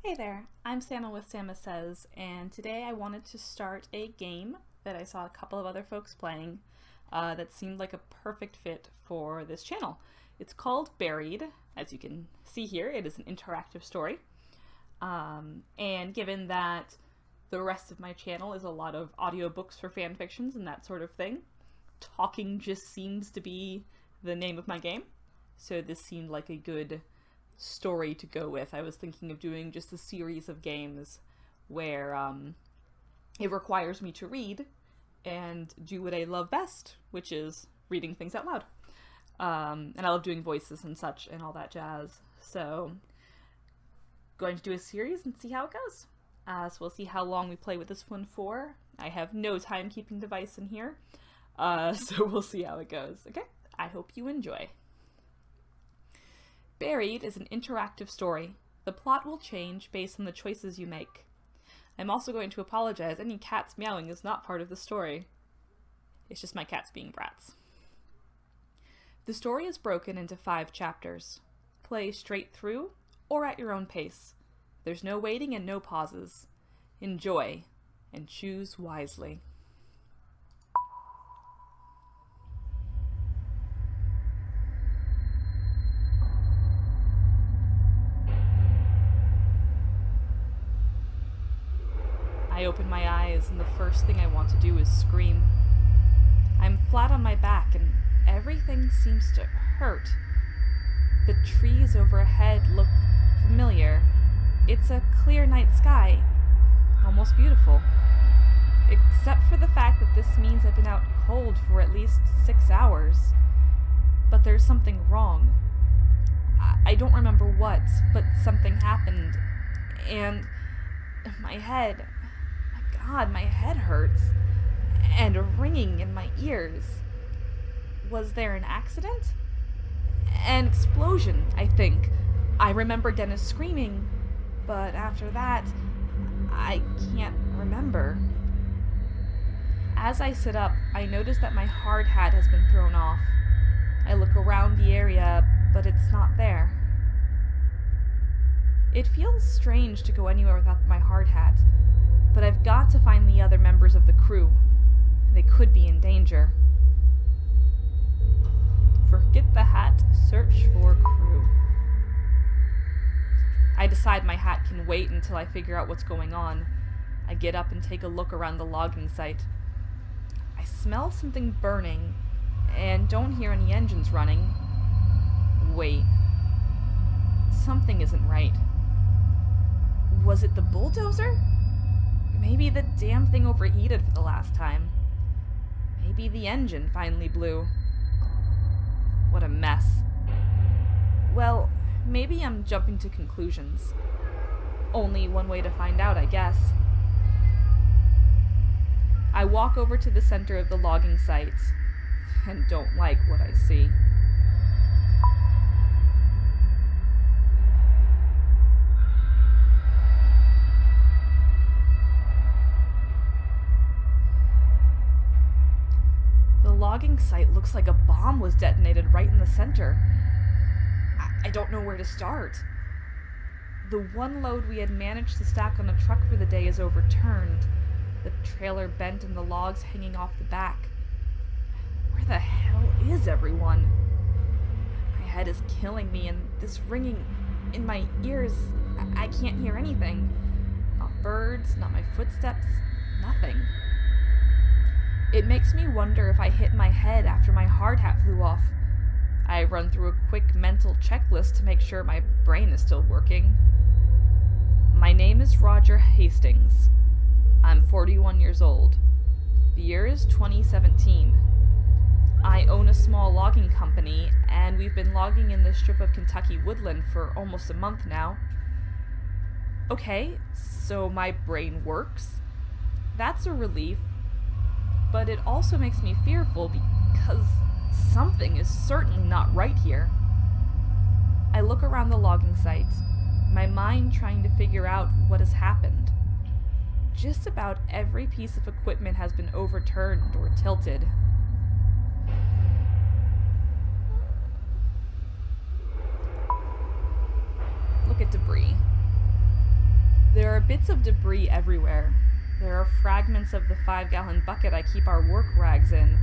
Hey there, I'm Samma with Samma Says, and today I wanted to start a game that I saw a couple of other folks playing that seemed like a perfect fit for this channel. It's called Buried. As you can see here, it is an interactive story. And given that the rest of my channel is a lot of audiobooks for fan fictions and that sort of thing, talking just seems to be the name of my game. So this seemed like a good story to go with. I was thinking of doing just a series of games where it requires me to read and do what I love best, which is reading things out loud. And I love doing voices and such and all that jazz. So going to do a series and see how it goes. So we'll see how long we play with this one for. I have no timekeeping device in here. So we'll see how it goes. Okay, I hope you enjoy. Buried is an interactive story. The plot will change based on the choices you make. I'm also going to apologize. Any cats meowing is not part of the story. It's just my cats being brats. The story is broken into 5 chapters. Play straight through or at your own pace. There's no waiting and no pauses. Enjoy and choose wisely. I open my eyes and the first thing I want to do is scream. I'm flat on my back and everything seems to hurt. The trees overhead look familiar. It's a clear night sky, almost beautiful. Except for the fact that this means I've been out cold for at least 6 hours. But there's something wrong. I don't remember what, but something happened. And my head... God, my head hurts, and a ringing in my ears. Was there an accident? An explosion, I think. I remember Dennis screaming, but after that, I can't remember. As I sit up, I notice that my hard hat has been thrown off. I look around the area, but it's not there. It feels strange to go anywhere without my hard hat. But I've got to find the other members of the crew. They could be in danger. Forget the hat, search for crew. I decide my hat can wait until I figure out what's going on. I get up and take a look around the logging site. I smell something burning, and don't hear any engines running. Wait. Something isn't right. Was it the bulldozer? Maybe the damn thing overheated for the last time. Maybe the engine finally blew. What a mess. Well, maybe I'm jumping to conclusions. Only one way to find out, I guess. I walk over to the center of the logging site and don't like what I see. The logging site looks like a bomb was detonated right in the center. I don't know where to start. The one load we had managed to stack on a truck for the day is overturned. The trailer bent and the logs hanging off the back. Where the hell is everyone? My head is killing me and this ringing in my ears, I can't hear anything. Not birds, not my footsteps, nothing. It makes me wonder if I hit my head after my hard hat flew off. I run through a quick mental checklist to make sure my brain is still working. My name is Roger Hastings. I'm 41 years old. The year is 2017. I own a small logging company, and we've been logging in this strip of Kentucky woodland for almost a month now. Okay, so my brain works. That's a relief. But it also makes me fearful because something is certainly not right here. I look around the logging site, my mind trying to figure out what has happened. Just about every piece of equipment has been overturned or tilted. Look at debris. There are bits of debris everywhere. There are fragments of the 5-gallon bucket I keep our work rags in,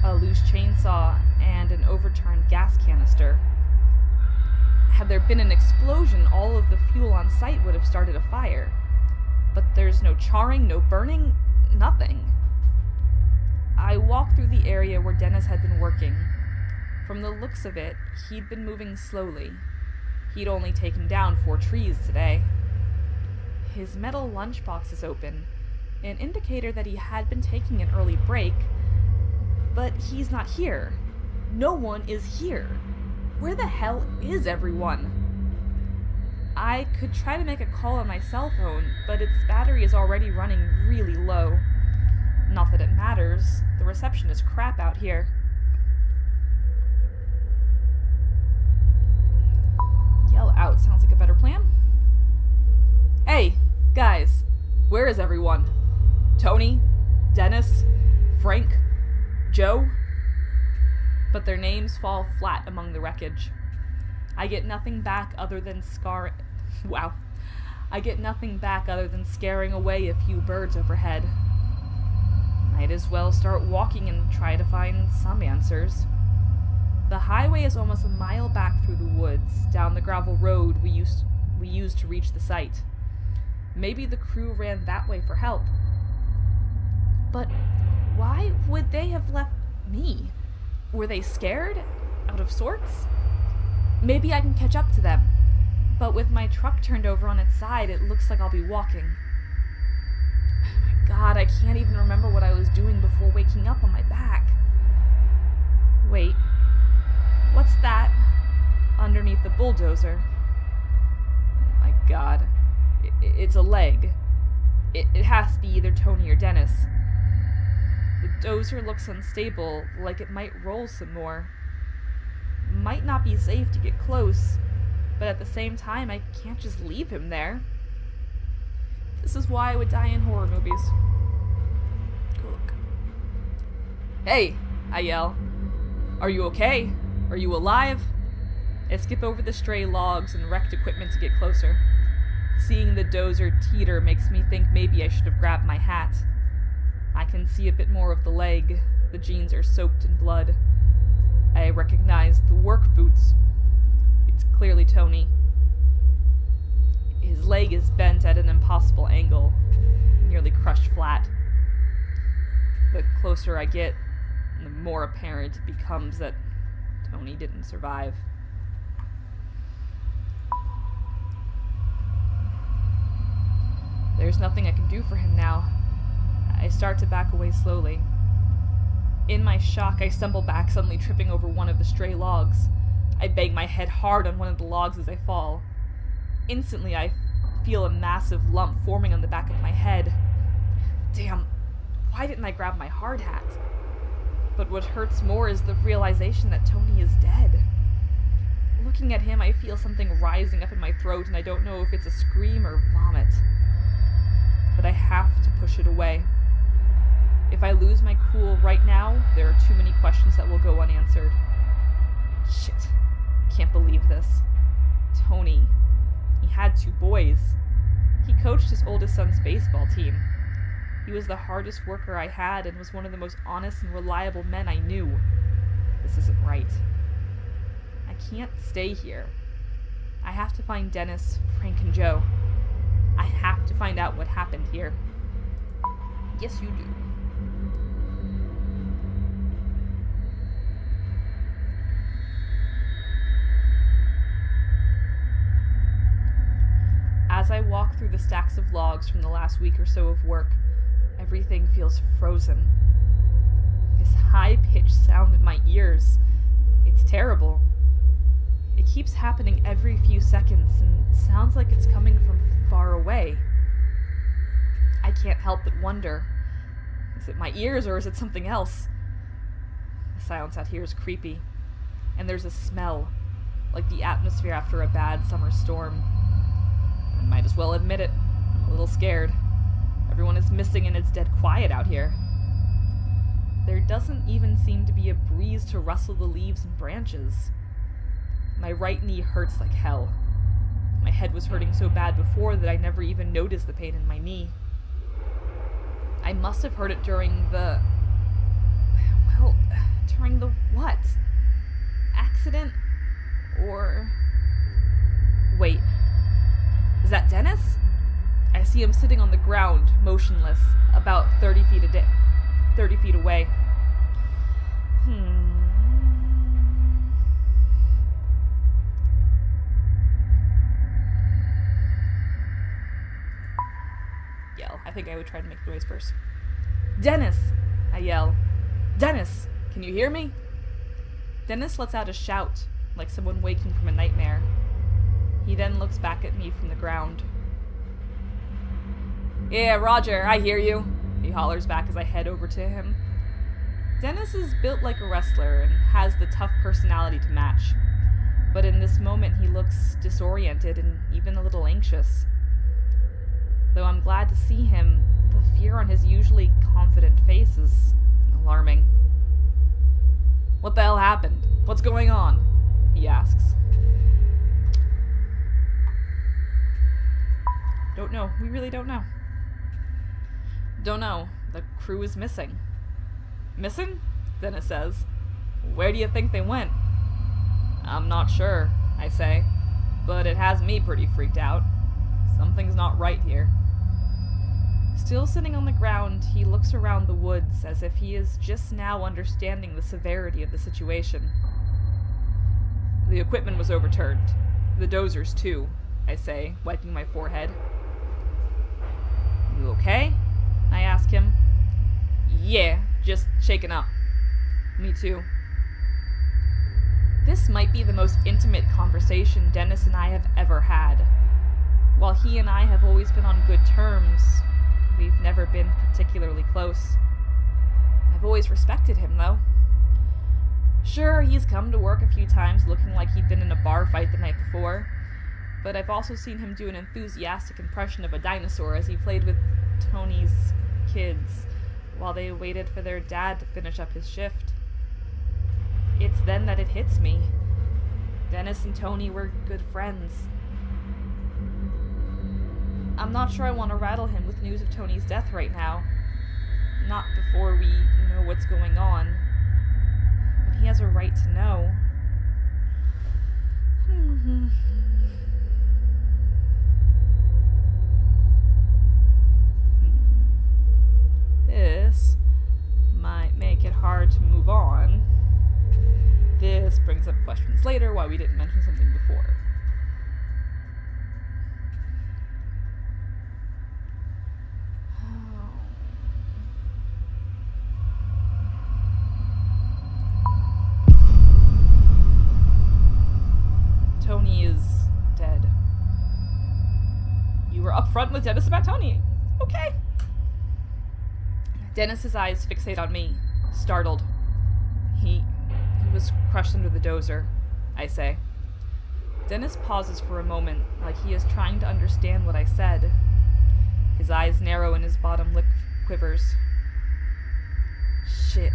a loose chainsaw, and an overturned gas canister. Had there been an explosion, all of the fuel on site would have started a fire. But there's no charring, no burning, nothing. I walked through the area where Dennis had been working. From the looks of it, he'd been moving slowly. He'd only taken down 4 trees today. His metal lunchbox is open, an indicator that he had been taking an early break, but he's not here. No one is here. Where the hell is everyone? I could try to make a call on my cell phone, but its battery is already running really low. Not that it matters. The reception is crap out here. Yell out sounds like a better plan. Hey, guys, where is everyone? Tony? Dennis? Frank? Joe? But their names fall flat among the wreckage. I get nothing back other than I get nothing back other than scaring away a few birds overhead. Might as well start walking and try to find some answers. The highway is almost a mile back through the woods, down the gravel road we used to reach the site. Maybe the crew ran that way for help. But why would they have left me? Were they scared? Out of sorts? Maybe I can catch up to them. But with my truck turned over on its side, it looks like I'll be walking. Oh my God, I can't even remember what I was doing before waking up on my back. Wait. What's that? Underneath the bulldozer. Oh my God. It's a leg. It has to be either Tony or Dennis. The dozer looks unstable, like it might roll some more. Might not be safe to get close, but at the same time, I can't just leave him there. This is why I would die in horror movies. Go look. Hey, I yell. Are you okay? Are you alive? I skip over the stray logs and wrecked equipment to get closer. Seeing the dozer teeter makes me think maybe I should have grabbed my hat. I can see a bit more of the leg. The jeans are soaked in blood. I recognize the work boots. It's clearly Tony. His leg is bent at an impossible angle, nearly crushed flat. The closer I get, the more apparent it becomes that Tony didn't survive. There's nothing I can do for him now. I start to back away slowly. In my shock, I stumble back, suddenly tripping over one of the stray logs. I bang my head hard on one of the logs as I fall. Instantly, I feel a massive lump forming on the back of my head. Damn, why didn't I grab my hard hat? But what hurts more is the realization that Tony is dead. Looking at him, I feel something rising up in my throat, and I don't know if it's a scream or vomit. But I have to push it away. If I lose my cool right now, there are too many questions that will go unanswered. Shit. Can't believe this. Tony. He had 2 boys. He coached his oldest son's baseball team. He was the hardest worker I had and was one of the most honest and reliable men I knew. This isn't right. I can't stay here. I have to find Dennis, Frank, and Joe. I have to find out what happened here. Yes, you do. As I walk through the stacks of logs from the last week or so of work, everything feels frozen. This high-pitched sound in my ears, it's terrible. It keeps happening every few seconds and sounds like it's coming from far away. I can't help but wonder, is it my ears or is it something else? The silence out here is creepy, and there's a smell, like the atmosphere after a bad summer storm. I might as well admit it, I'm a little scared. Everyone is missing and it's dead quiet out here. There doesn't even seem to be a breeze to rustle the leaves and branches. My right knee hurts like hell. My head was hurting so bad before that I never even noticed the pain in my knee. I must have heard it during the... Well, during the what? Accident? Or... Wait. Is that Dennis? I see him sitting on the ground, motionless, about 30 feet away. Yell. I think I would try to make the noise first. Dennis! I yell. Dennis! Can you hear me? Dennis lets out a shout, like someone waking from a nightmare. He then looks back at me from the ground. Yeah, Roger, I hear you, he hollers back as I head over to him. Dennis is built like a wrestler and has the tough personality to match. But in this moment he looks disoriented and even a little anxious. Though I'm glad to see him, the fear on his usually confident face is alarming. What the hell happened? What's going on? He asks. Don't know. We really don't know. Don't know. The crew is missing. Missing? Dennis says. Where do you think they went? I'm not sure, I say, but it has me pretty freaked out. Something's not right here. Still sitting on the ground, he looks around the woods as if he is just now understanding the severity of the situation. The equipment was overturned. The dozers, too, I say, wiping my forehead. You okay? I ask him. Yeah, just shaken up. Me too. This might be the most intimate conversation Dennis and I have ever had. While he and I have always been on good terms, we've never been particularly close. I've always respected him, though. Sure, he's come to work a few times looking like he'd been in a bar fight the night before, but I've also seen him do an enthusiastic impression of a dinosaur as he played with Tony's kids while they waited for their dad to finish up his shift. It's then that it hits me. Dennis and Tony were good friends. I'm not sure I want to rattle him with news of Tony's death right now. Not before we know what's going on. But he has a right to know. This might make it hard to move on. This brings up questions later why we didn't mention something before. Tony is dead. You were upfront with Dennis about Tony. Okay. Dennis's eyes fixate on me, startled. He was crushed under the dozer, I say. Dennis pauses for a moment, like he is trying to understand what I said. His eyes narrow and his bottom lip quivers. Shit,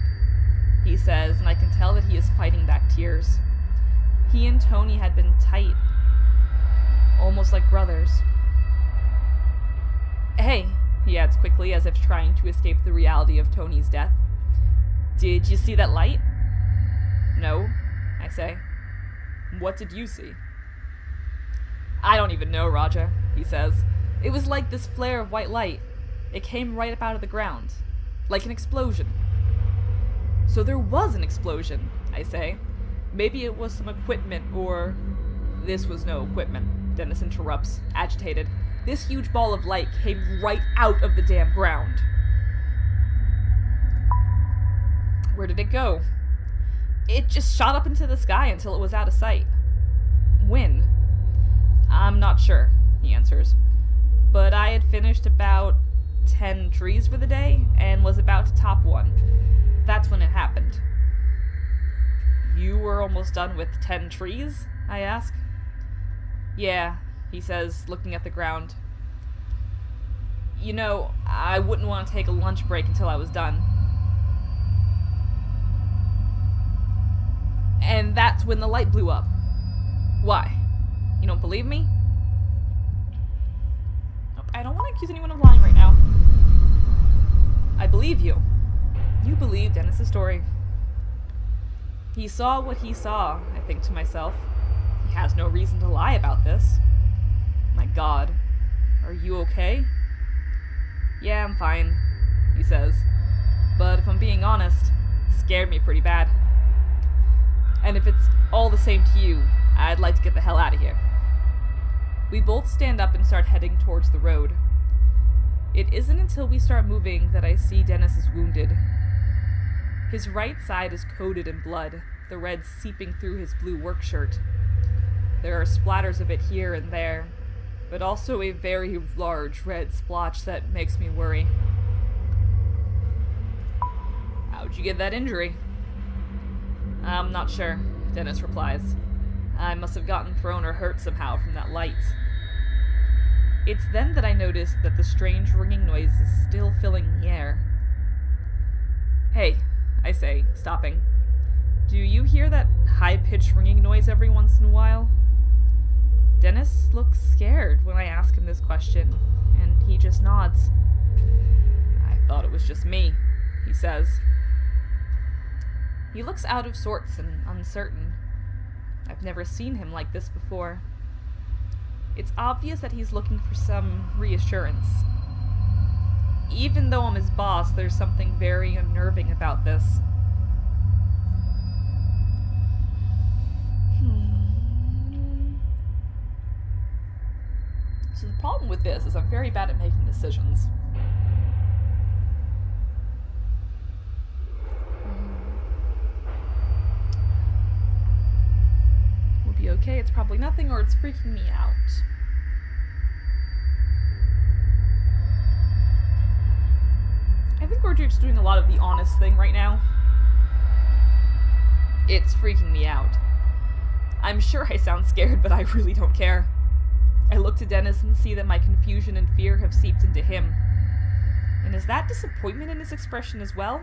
he says, and I can tell that he is fighting back tears. He and Tony had been tight, almost like brothers. Hey, he adds quickly, as if trying to escape the reality of Tony's death. Did you see that light? No, I say. What did you see? I don't even know, Raja, he says. It was like this flare of white light. It came right up out of the ground. Like an explosion. So there was an explosion, I say. Maybe it was some equipment, or... This was no equipment, Dennis interrupts, agitated. This huge ball of light came right out of the damn ground. Where did it go? It just shot up into the sky until it was out of sight. When? I'm not sure, he answers. But I had finished about 10 trees for the day and was about to top one. That's when it happened. You were almost done with 10 trees? I ask. Yeah, he says, looking at the ground. You know, I wouldn't want to take a lunch break until I was done. And that's when the light blew up. Why? You don't believe me? I don't want to accuse anyone of lying right now. I believe you. You believe Dennis's story. He saw what he saw, I think to myself. He has no reason to lie about this. My God. Are you okay? Yeah, I'm fine, he says. But if I'm being honest, it scared me pretty bad. And if it's all the same to you, I'd like to get the hell out of here. We both stand up and start heading towards the road. It isn't until we start moving that I see Dennis is wounded. His right side is coated in blood, the red seeping through his blue work shirt. There are splatters of it here and there, but also a very large red splotch that makes me worry. How'd you get that injury? I'm not sure, Dennis replies. I must have gotten thrown or hurt somehow from that light. It's then that I notice that the strange ringing noise is still filling the air. Hey, I say, stopping. Do you hear that high-pitched ringing noise every once in a while? Dennis looks scared when I ask him this question, and he just nods. I thought it was just me, he says. He looks out of sorts and uncertain. I've never seen him like this before. It's obvious that he's looking for some reassurance. Even though I'm his boss, there's something very unnerving about this. So the problem with this is I'm very bad at making decisions. We'll be okay, it's probably nothing, or it's freaking me out. I think we're just doing a lot of the honest thing right now. It's freaking me out. I'm sure I sound scared, but I really don't care. I look to Dennis and see that my confusion and fear have seeped into him. And is that disappointment in his expression as well?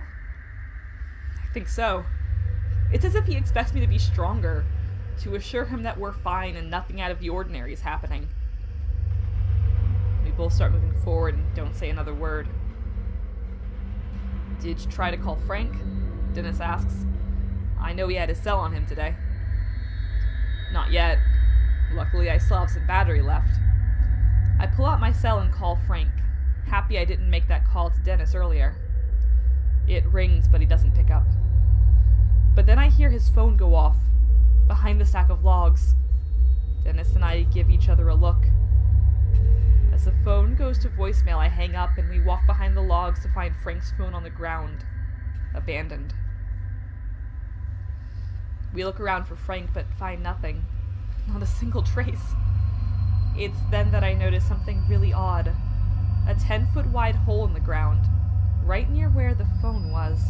I think so. It's as if he expects me to be stronger, to assure him that we're fine and nothing out of the ordinary is happening. We both start moving forward and don't say another word. Did you try to call Frank? Dennis asks. I know he had his cell on him today. Not yet. Luckily, I still have some battery left. I pull out my cell and call Frank, happy I didn't make that call to Dennis earlier. It rings, but he doesn't pick up. But then I hear his phone go off, behind the stack of logs. Dennis and I give each other a look. As the phone goes to voicemail, I hang up and we walk behind the logs to find Frank's phone on the ground, abandoned. We look around for Frank, but find nothing. Not a single trace. It's then that I notice something really odd. A 10-foot wide hole in the ground, right near where the phone was.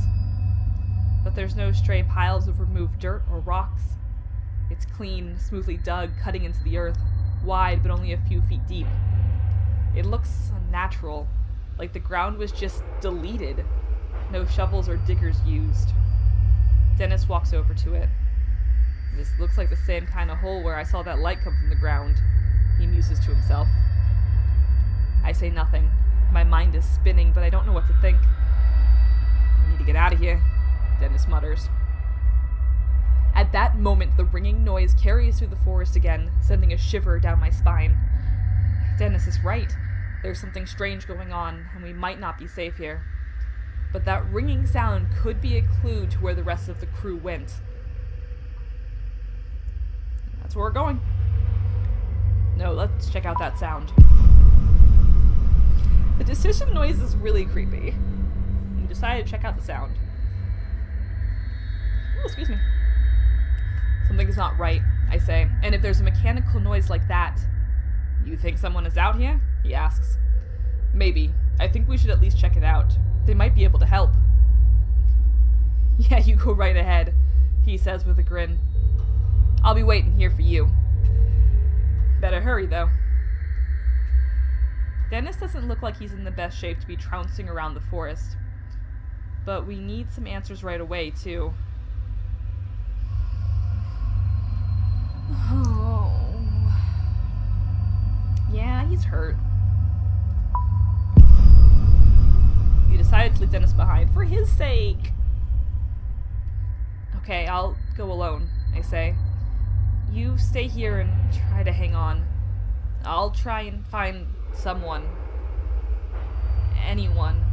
But there's no stray piles of removed dirt or rocks. It's clean, smoothly dug, cutting into the earth, wide but only a few feet deep. It looks unnatural, like the ground was just deleted. No shovels or diggers used. Dennis walks over to it. This looks like the same kind of hole where I saw that light come from the ground, he muses to himself. I say nothing. My mind is spinning, but I don't know what to think. I need to get out of here, Dennis mutters. At that moment, the ringing noise carries through the forest again, sending a shiver down my spine. Dennis is right. There's something strange going on, and we might not be safe here. But that ringing sound could be a clue to where the rest of the crew went. That's where we're going. No, let's check out that sound. The decision noise is really creepy. We decided to check out the sound. Oh, excuse me. Something's not right, I say. And if there's a mechanical noise like that, you think someone is out here? He asks. Maybe. I think we should at least check it out. They might be able to help. Yeah, you go right ahead, he says with a grin. I'll be waiting here for you. Better hurry, though. Dennis doesn't look like he's in the best shape to be trouncing around the forest. But we need some answers right away, too. Oh. Yeah, he's hurt. decide to leave Dennis behind, for his sake. Okay, I'll go alone, I say. You stay here and try to hang on. I'll try and find someone. Anyone.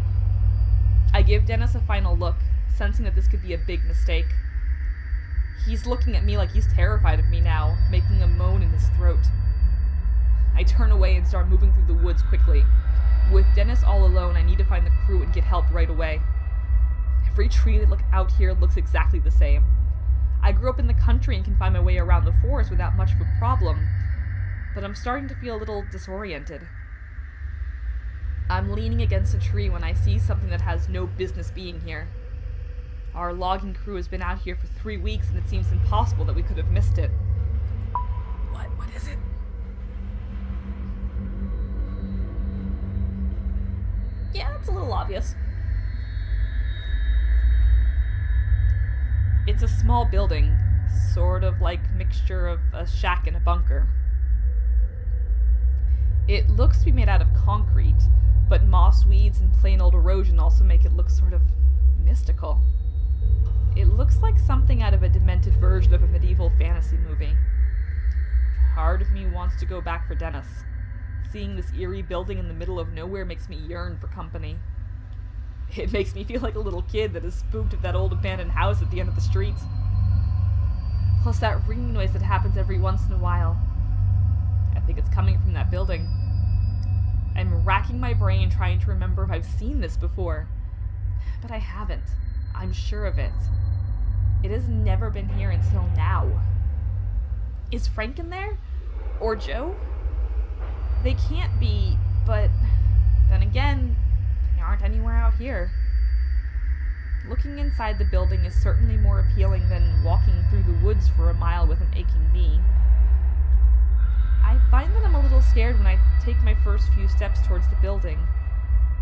I give Dennis a final look, sensing that this could be a big mistake. He's looking at me like he's terrified of me now, making a moan in his throat. I turn away and start moving through the woods quickly. With Dennis all alone, I need to find the crew and get help right away. Every tree that out here looks exactly the same. I grew up in the country and can find my way around the forest without much of a problem, but I'm starting to feel a little disoriented. I'm leaning against a tree when I see something that has no business being here. Our logging crew has been out here for 3 weeks, and it seems impossible that we could have missed it. What is it? Yeah, it's a little obvious. It's a small building, sort of like mixture of a shack and a bunker. It looks to be made out of concrete, but moss, weeds, and plain old erosion also make it look sort of mystical. It looks like something out of a demented version of a medieval fantasy movie. Part of me wants to go back for Dennis. Seeing this eerie building in the middle of nowhere makes me yearn for company. It makes me feel like a little kid that is spooked of that old abandoned house at the end of the street. Plus that ringing noise that happens every once in a while. I think it's coming from that building. I'm racking my brain trying to remember if I've seen this before. But I haven't. I'm sure of it. It has never been here until now. Is Frank in there? Or Joe? They can't be, but then again, they aren't anywhere out here. Looking inside the building is certainly more appealing than walking through the woods for a mile with an aching knee. I find that I'm a little scared when I take my first few steps towards the building.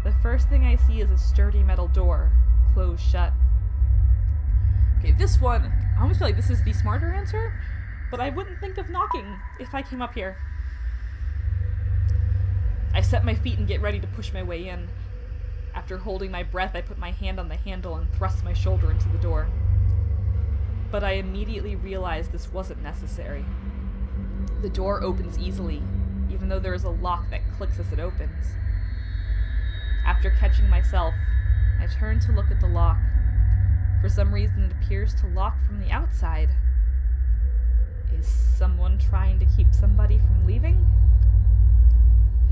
The first thing I see is a sturdy metal door, closed shut. Okay, this one, I almost feel like this is the smarter answer, but I wouldn't think of knocking if I came up here. I set my feet and get ready to push my way in. After holding my breath, I put my hand on the handle and thrust my shoulder into the door. But I immediately realized this wasn't necessary. The door opens easily, even though there is a lock that clicks as it opens. After catching myself, I turn to look at the lock. For some reason, it appears to lock from the outside. Is someone trying to keep somebody from leaving?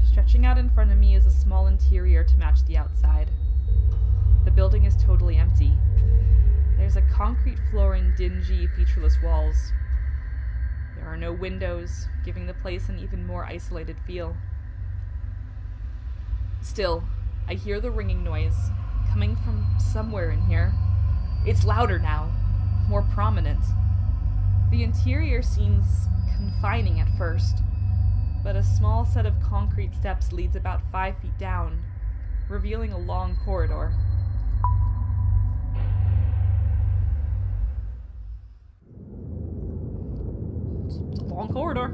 Stretching out in front of me is a small interior to match the outside. The building is totally empty. There's a concrete floor and dingy, featureless walls. There are no windows, giving the place an even more isolated feel. Still, I hear the ringing noise, coming from somewhere in here. It's louder now, more prominent. The interior seems confining at first, but a small set of concrete steps leads about 5 feet down, revealing a long corridor. It's a long corridor.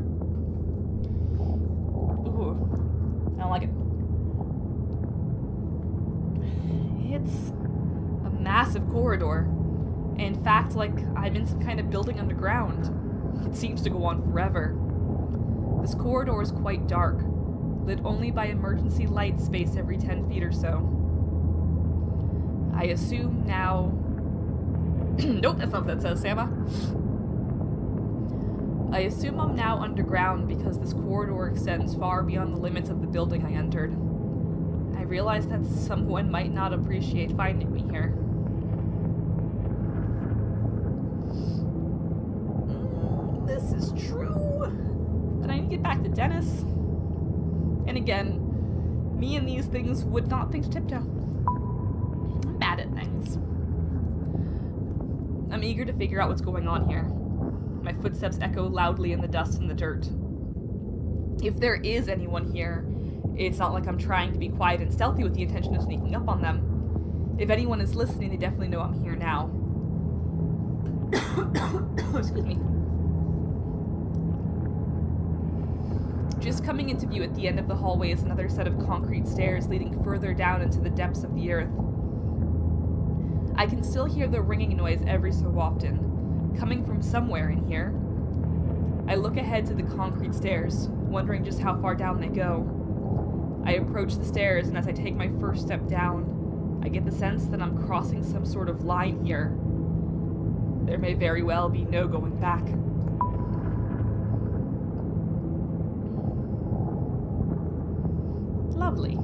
Ooh, I don't like it. It's a massive corridor. In fact, like I'm in some kind of building underground. It seems to go on forever. This corridor is quite dark, lit only by emergency lights spaced every 10 feet or so. I assume now... Nope, that's not what that says, Samma. I assume I'm now underground because this corridor extends far beyond the limits of the building I entered. I realize that someone might not appreciate finding me here. This is true. But I need to get back to Dennis. And again, me and these things would not think to tiptoe. I'm bad at things. I'm eager to figure out what's going on here. My footsteps echo loudly in the dust and the dirt. If there is anyone here, it's not like I'm trying to be quiet and stealthy with the intention of sneaking up on them. If anyone is listening, they definitely know I'm here now. Excuse me. Just coming into view at the end of the hallway is another set of concrete stairs leading further down into the depths of the earth. I can still hear the ringing noise every so often, coming from somewhere in here. I look ahead to the concrete stairs, wondering just how far down they go. I approach the stairs, and as I take my first step down, I get the sense that I'm crossing some sort of line here. There may very well be no going back. Lovely.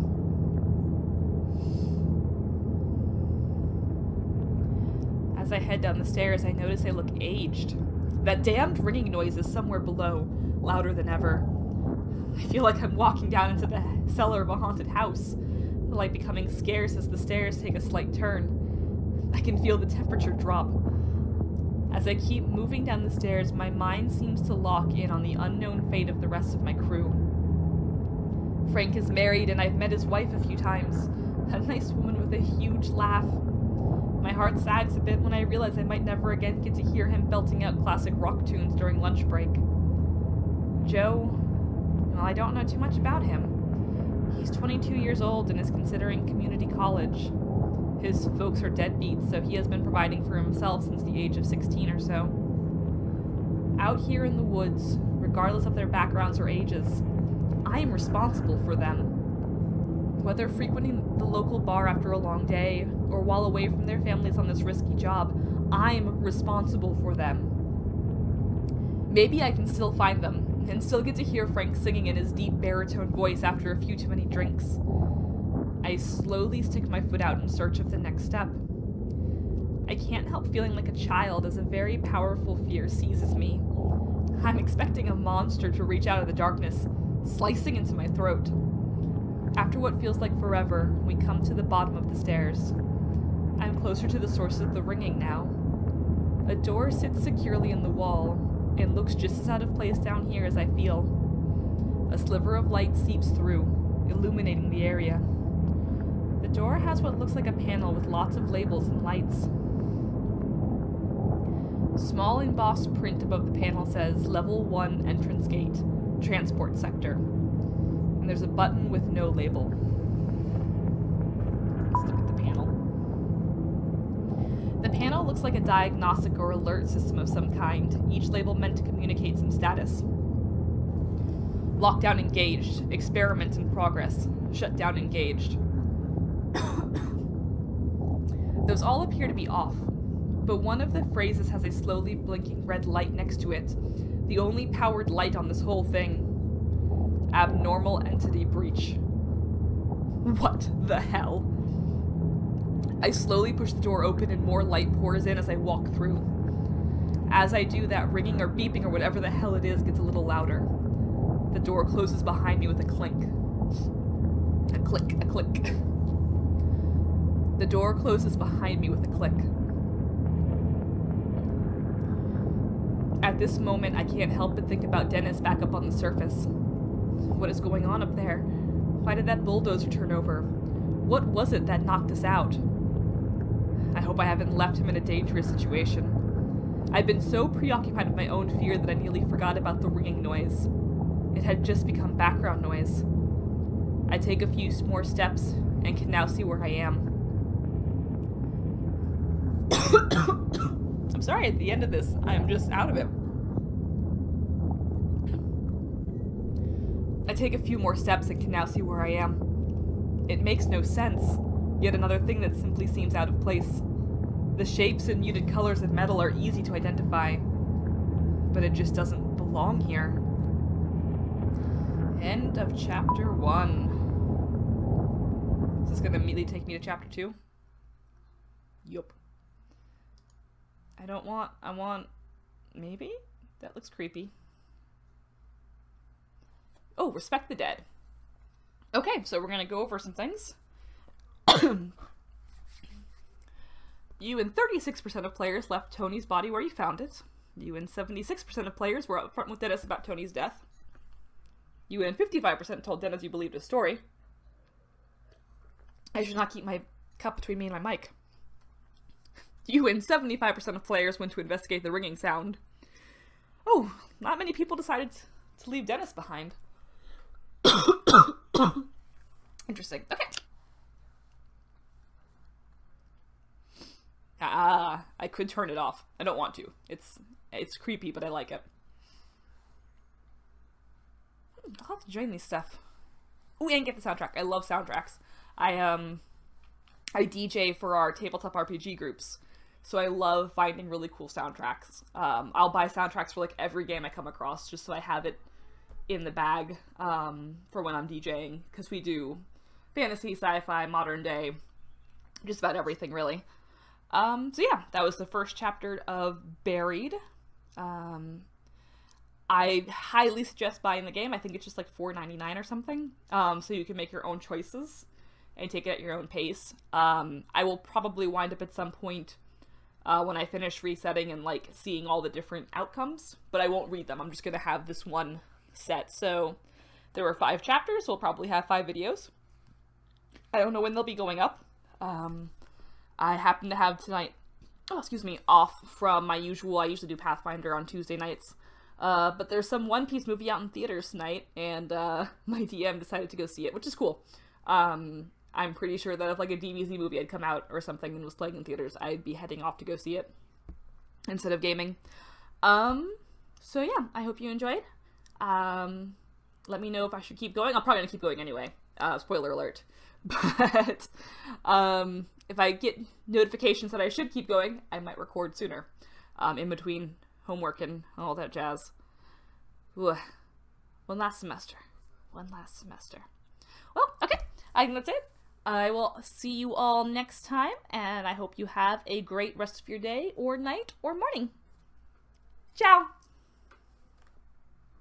As I head down the stairs, I notice they look aged. That damned ringing noise is somewhere below, louder than ever. I feel like I'm walking down into the cellar of a haunted house, the light becoming scarce as the stairs take a slight turn. I can feel the temperature drop. As I keep moving down the stairs, my mind seems to lock in on the unknown fate of the rest of my crew. Frank is married, and I've met his wife a few times. A nice woman with a huge laugh. My heart sags a bit when I realize I might never again get to hear him belting out classic rock tunes during lunch break. Joe, well, I don't know too much about him. He's 22 years old and is considering community college. His folks are deadbeats, so he has been providing for himself since the age of 16 or so. Out here in the woods, regardless of their backgrounds or ages, I am responsible for them. Whether frequenting the local bar after a long day, or while away from their families on this risky job, I'm responsible for them. Maybe I can still find them, and still get to hear Frank singing in his deep baritone voice after a few too many drinks. I slowly stick my foot out in search of the next step. I can't help feeling like a child as a very powerful fear seizes me. I'm expecting a monster to reach out of the darkness, slicing into my throat. After what feels like forever, we come to the bottom of the stairs. I'm closer to the source of the ringing now. A door sits securely in the wall, and looks just as out of place down here as I feel. A sliver of light seeps through, illuminating the area. The door has what looks like a panel with lots of labels and lights. Small embossed print above the panel says Level 1 Entrance Gate, Transport Sector. And there's a button with no label. Let's look at the panel. The panel looks like a diagnostic or alert system of some kind, each label meant to communicate some status. Lockdown engaged, experiment in progress, shutdown engaged. Those all appear to be off, but one of the phrases has a slowly blinking red light next to it, the only powered light on this whole thing. Abnormal entity breach. What the hell? I slowly push the door open and more light pours in as I walk through. As I do, that ringing or beeping or whatever the hell it is gets a little louder. The door closes behind me with a clink. A click, a click. The door closes behind me with a click. At this moment, I can't help but think about Dennis back up on the surface. What is going on up there? Why did that bulldozer turn over? What was it that knocked us out? I hope I haven't left him in a dangerous situation. I'd been so preoccupied with my own fear that I nearly forgot about the ringing noise. It had just become background noise. I take a few more steps and can now see where I am. I'm sorry, at the end of this, I'm just out of it. I take a few more steps and can now see where I am. It makes no sense, yet another thing that simply seems out of place. The shapes and muted colors of metal are easy to identify, but it just doesn't belong here. End of chapter 1. Is this gonna immediately take me to chapter 2? Yup. I want, maybe? That looks creepy. Oh, respect the dead. Okay, so we're gonna go over some things. You and 36% of players left Tony's body where you found it. You and 76% of players were upfront with Dennis about Tony's death. You and 55% told Dennis you believed his story. I should not keep my cup between me and my mic. You and 75% of players went to investigate the ringing sound. Oh, not many people decided to leave Dennis behind. Interesting. Okay. I could turn it off. I don't want to. It's creepy, but I like it. I'll have to join these stuff. Oh, and get the soundtrack. I love soundtracks. I DJ for our tabletop RPG groups, so I love finding really cool soundtracks. I'll buy soundtracks for like every game I come across, just so I have it in the bag for when I'm DJing, because we do fantasy, sci-fi, modern day, just about everything really. So yeah, that was the first chapter of Buried. I highly suggest buying the game. I think it's just like $4.99 or something, so you can make your own choices and take it at your own pace. I will probably wind up at some point when I finish resetting and like seeing all the different outcomes, but I won't read them. I'm just going to have this one set. So there were 5 chapters, so we'll probably have 5 videos. I don't know when they'll be going up. I happen to have tonight, off from my usual. I usually do Pathfinder on Tuesday nights. But there's some One Piece movie out in theaters tonight, and my DM decided to go see it, which is cool. I'm pretty sure that if like a DBZ movie had come out or something and was playing in theaters, I'd be heading off to go see it instead of gaming. So yeah, I hope you enjoyed. Let me know if I should keep going. I'm probably gonna keep going anyway. Spoiler alert. But if I get notifications that I should keep going, I might record sooner. In between homework and all that jazz. Ooh. One last semester. Well, okay. I think that's it. I will see you all next time, and I hope you have a great rest of your day, or night, or morning. Ciao!